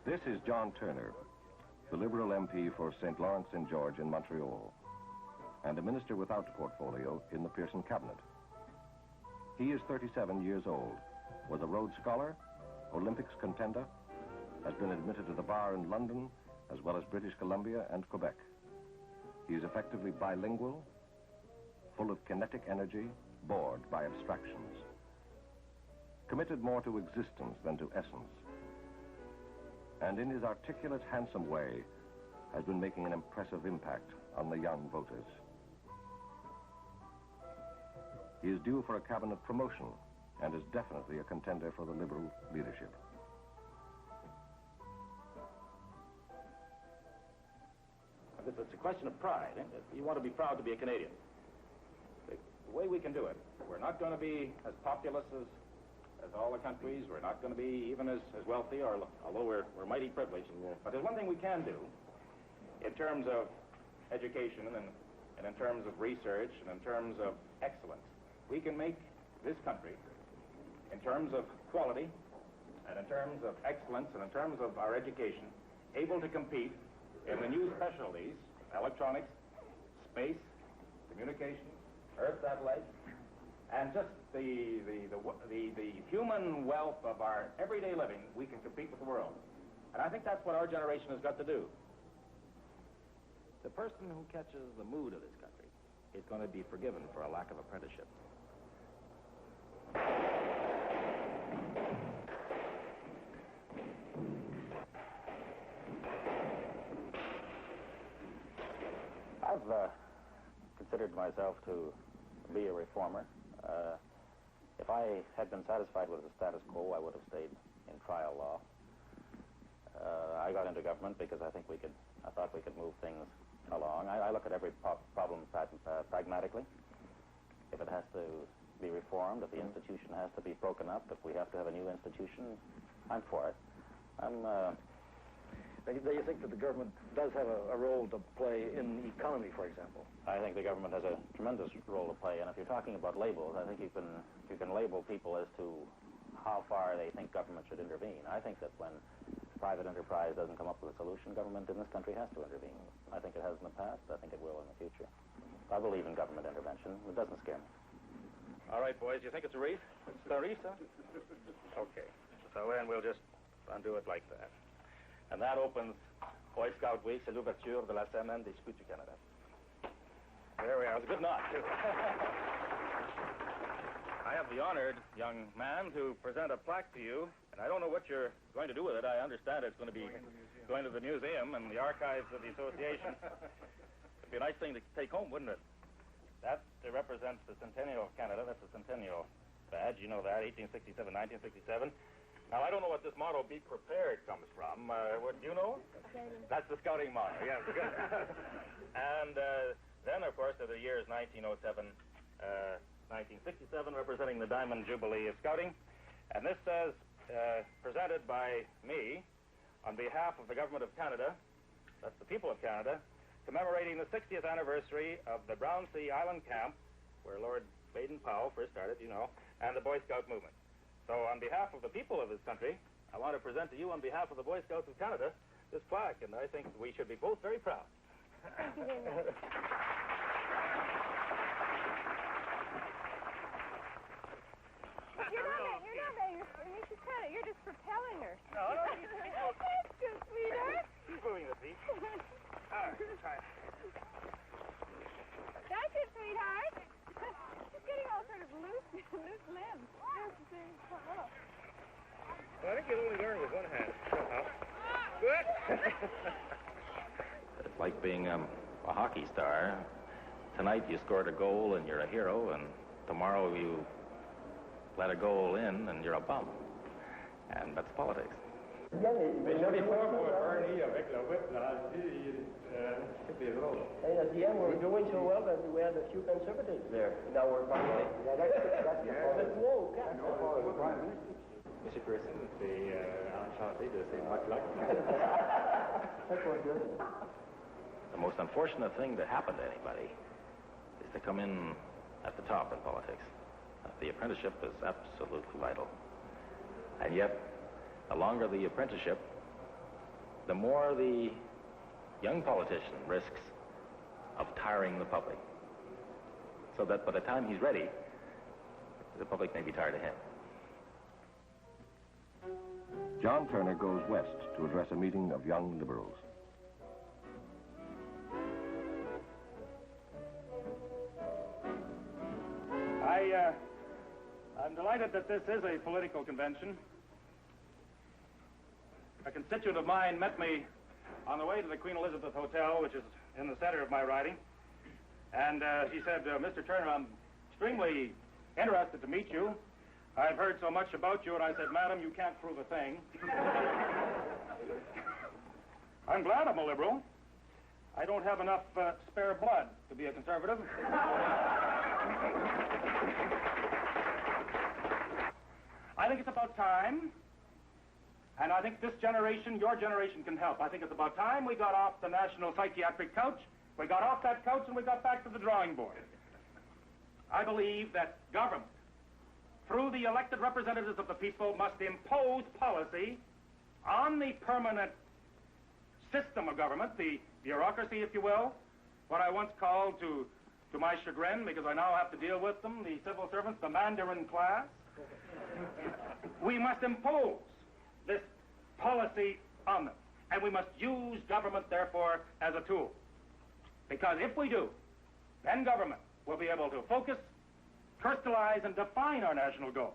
This is John Turner, the Liberal MP for St. Lawrence St. George in Montreal, and a minister without a portfolio in the Pearson cabinet. He is 37 years old, was a Rhodes Scholar, Olympics contender, has been admitted to the bar in London, as well as British Columbia and Quebec. He is effectively bilingual, full of kinetic energy, bored by abstractions, committed more to existence than to essence, and in his articulate, handsome way, has been making an impressive impact on the young voters. He is due for a cabinet promotion and is definitely a contender for the Liberal leadership. It's a question of pride. You want to be proud to be a Canadian. The way we can do it, we're not going to be as populous as all the countries. We're not going to be even as wealthy, although we're mighty privileged. But there's one thing we can do in terms of education and in terms of research and in terms of excellence. We can make this country, in terms of quality and in terms of excellence and in terms of our education, able to compete in the new specialties, electronics, space, communications, earth satellites, and just the human wealth of our everyday living. We can compete with the world. And I think that's what our generation has got to do. The person who catches the mood of this country is going to be forgiven for a lack of apprenticeship. I've considered myself to be a reformer. If I had been satisfied with the status quo, I would have stayed in trial law. I got into government because I thought we could move things along. I look at every problem pragmatically. If it has to be reformed, if the institution has to be broken up, if we have to have a new institution, I'm for it. Do you think that the government does have a role to play in the economy, for example? I think the government has a tremendous role to play, and if you're talking about labels, I think you can label people as to how far they think government should intervene. I think that when private enterprise doesn't come up with a solution, government in this country has to intervene. I think it has in the past. I think it will in the future. I believe in government intervention. It doesn't scare me. All right, boys, you think it's a wreath? It's a wreath, huh? Okay. So then we'll just undo it like that. And that opens Boy Scout Week, c'est l'ouverture de la Semaine des Scouts du Canada. There we are. It was a good knot, too. I have the honored young man to present a plaque to you, and I don't know what you're going to do with it. I understand it's going to be going to the museum and the archives of the association. It'd be a nice thing to take home, wouldn't it? That represents the centennial of Canada. That's the centennial badge. You know that, 1867, 1967. Now, I don't know what this motto, be prepared, comes from. What do you know? That's the scouting motto, yes. Good. And then, of course, are the years 1907, 1967, representing the Diamond Jubilee of Scouting. And this says, presented by me, on behalf of the Government of Canada, that's the people of Canada, commemorating the 60th anniversary of the Brown Sea Island Camp, where Lord Baden-Powell first started, you know, and the Boy Scout movement. So on behalf of the people of this country, I want to present to you on behalf of the Boy Scouts of Canada this plaque, and I think we should be both very proud. Thank you very much. You're just propelling her. No, That's good, sweetheart. She's moving the feet. All right, try it. That's it, sweetheart. She's getting all sort of loose limbs. Well, I think you'll only learn with one hand. Good. It's like being a hockey star. Tonight you scored a goal and you're a hero, and tomorrow you let a goal in and you're a bum. And that's politics. Mais j'avais peur pour Bernie avec la whip là, c'était drôle. And at the end, we were doing so well that we had a few conservatives there. Now we're finally... But whoa, Monsieur Pearson, c'est enchanté de ces mots-là. That was good. The most unfortunate thing to happen to anybody is to come in at the top in politics. The apprenticeship is absolutely vital. And yet, the longer the apprenticeship, the more the young politician risks of tiring the public, so that by the time he's ready, the public may be tired of him. John Turner goes west to address a meeting of young liberals. I'm delighted that this is a political convention. A constituent of mine met me on the way to the Queen Elizabeth Hotel, which is in the center of my riding. And she said, Mr. Turner, I'm extremely interested to meet you. I've heard so much about you. And I said, Madam, you can't prove a thing. I'm glad I'm a liberal. I don't have enough spare blood to be a conservative. I think it's about time, and I think this generation, your generation, can help. I think it's about time we got off the national psychiatric couch. We got off that couch and we got back to the drawing board. I believe that government, through the elected representatives of the people, must impose policy on the permanent system of government, the bureaucracy, if you will, what I once called, to my chagrin, because I now have to deal with them, the civil servants, the Mandarin class. We must impose this policy on them, and we must use government, therefore, as a tool. Because if we do, then government will be able to focus, crystallize, and define our national goals.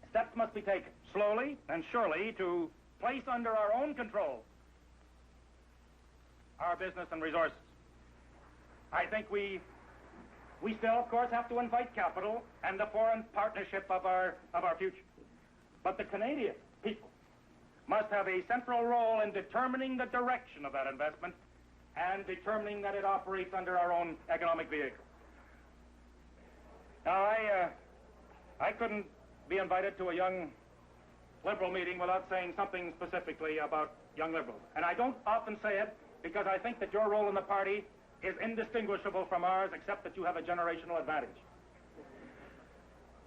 Steps must be taken, slowly and surely, to place under our own control our business and resources. I think we still, of course, have to invite capital and the foreign partnership of our future. But the Canadian people must have a central role in determining the direction of that investment and determining that it operates under our own economic vehicle. Now, I couldn't be invited to a young liberal meeting without saying something specifically about young liberals. And I don't often say it because I think that your role in the party is indistinguishable from ours, except that you have a generational advantage.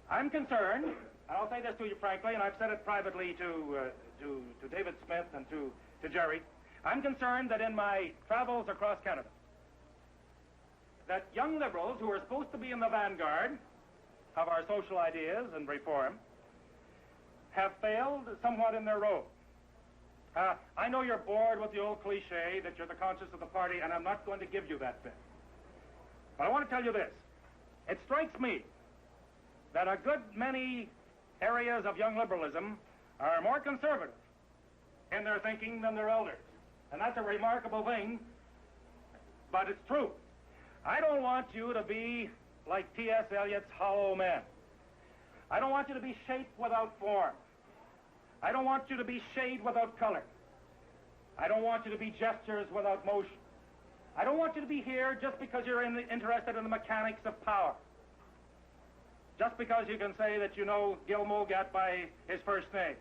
I'm concerned, and I'll say this to you frankly, and I've said it privately to David Smith and to Jerry. I'm concerned that in my travels across Canada, that young liberals who are supposed to be in the vanguard of our social ideas and reform have failed somewhat in their role. I know you're bored with the old cliche that you're the conscience of the party, and I'm not going to give you that bit. But I want to tell you this. It strikes me that a good many areas of young liberalism are more conservative in their thinking than their elders. And that's a remarkable thing, but it's true. I don't want you to be like T.S. Eliot's hollow men. I don't want you to be shape without form. I don't want you to be shade without color. I don't want you to be gestures without motion. I don't want you to be here just because you're interested in the mechanics of power. Just because you can say that you know Gil Mogat by his first name.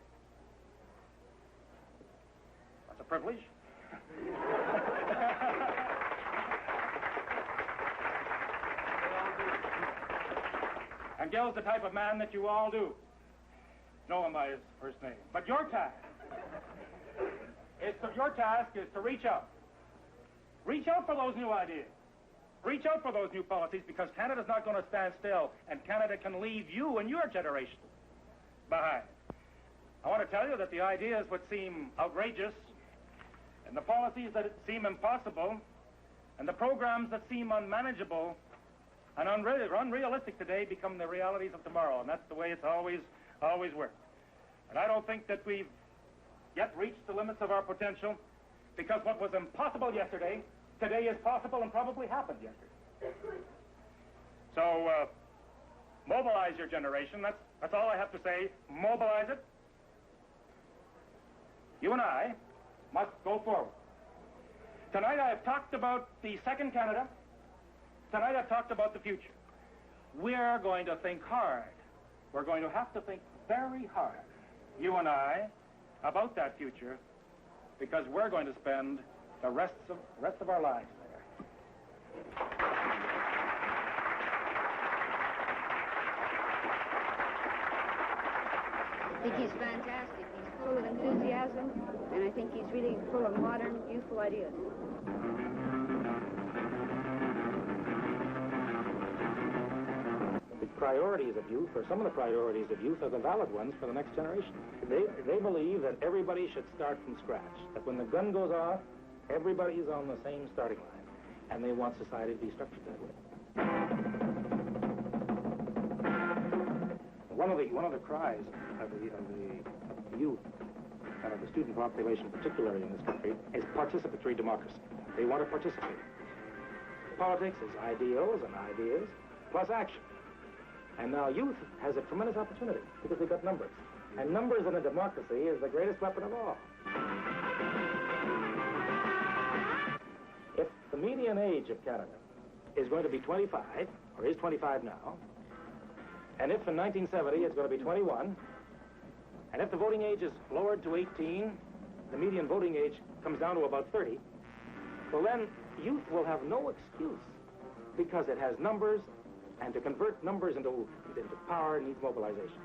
That's a privilege. And Gil's the type of man that you all do know him by his first name. But your task is to reach out. Reach out for those new ideas. Reach out for those new policies, because Canada's not going to stand still, and Canada can leave you and your generation behind. I want to tell you that the ideas which seem outrageous, and the policies that seem impossible, and the programs that seem unmanageable and unrealistic today become the realities of tomorrow, and that's the way it's always worked. And I don't think that we've yet reached the limits of our potential, because what was impossible yesterday, today is possible and probably happened yesterday. So, mobilize your generation. That's all I have to say. Mobilize it. You and I must go forward. Tonight I have talked about the second Canada. Tonight I've talked about the future. We're going to think hard. We're going to have to think very hard, you and I, about that future, because we're going to spend the rest of our lives there. I think he's fantastic. He's full of enthusiasm, and I think he's really full of modern, youthful ideas. The priorities of youth, or some of the priorities of youth, are the valid ones for the next generation. They believe that everybody should start from scratch, that when the gun goes off, everybody's on the same starting line, and they want society to be structured that way. One of the cries of the youth, and of the student population particularly in this country, is participatory democracy. They want to participate. Politics is ideals and ideas, plus action. And now youth has a tremendous opportunity, because they've got numbers. And numbers in a democracy is the greatest weapon of all. If the median age of Canada is going to be 25, or is 25 now, and if in 1970 it's going to be 21, and if the voting age is lowered to 18, the median voting age comes down to about 30, well then youth will have no excuse, because it has numbers, and to convert numbers into power needs mobilization.